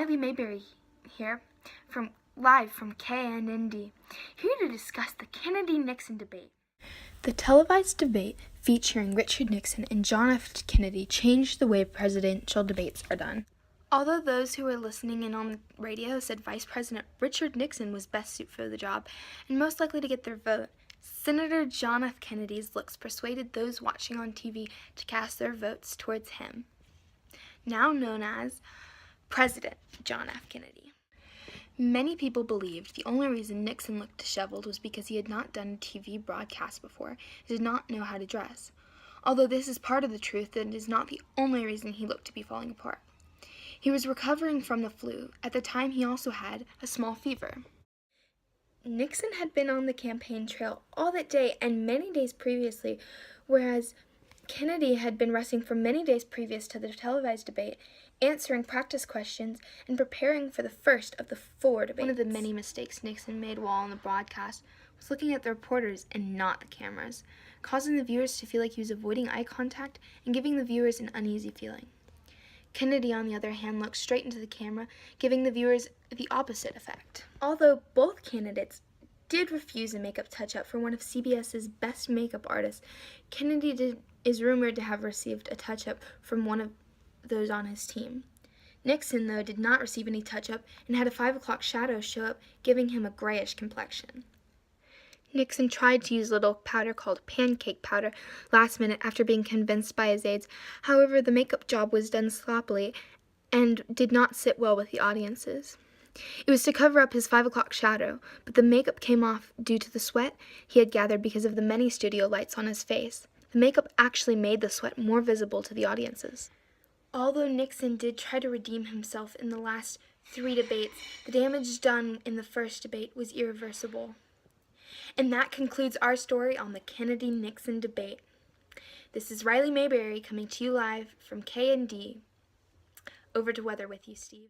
Riley Mayberry here, live from KNND, here to discuss the Kennedy-Nixon debate. The televised debate featuring Richard Nixon and John F. Kennedy changed the way presidential debates are done. Although those who were listening in on the radio said Vice President Richard Nixon was best suited for the job and most likely to get their vote, Senator John F. Kennedy's looks persuaded those watching on TV to cast their votes towards him, now known as President John F. Kennedy. Many people believed the only reason Nixon looked disheveled was because he had not done a TV broadcast before and did not know how to dress. Although this is part of the truth, it is not the only reason he looked to be falling apart. He was recovering from the flu. At the time, he also had a small fever. Nixon had been on the campaign trail all that day and many days previously, whereas Kennedy had been resting for many days previous to the televised debate, answering practice questions and preparing for the first of the 4 debates. One of the many mistakes Nixon made while on the broadcast was looking at the reporters and not the cameras, causing the viewers to feel like he was avoiding eye contact and giving the viewers an uneasy feeling. Kennedy, on the other hand, looked straight into the camera, giving the viewers the opposite effect. Although both candidates did refuse a makeup touch-up for one of CBS's best makeup artists, Kennedy is rumored to have received a touch-up from one of those on his team. Nixon, though, did not receive any touch-up and had a 5 o'clock shadow show up, giving him a grayish complexion. Nixon tried to use a little powder called pancake powder last minute after being convinced by his aides. However, the makeup job was done sloppily and did not sit well with the audiences. It was to cover up his 5 o'clock shadow, but the makeup came off due to the sweat he had gathered because of the many studio lights on his face. The makeup actually made the sweat more visible to the audiences. Although Nixon did try to redeem himself in the last 3 debates, the damage done in the first debate was irreversible. And that concludes our story on the Kennedy-Nixon debate. This is Riley Mayberry coming to you live from KND. Over to weather with you, Steve.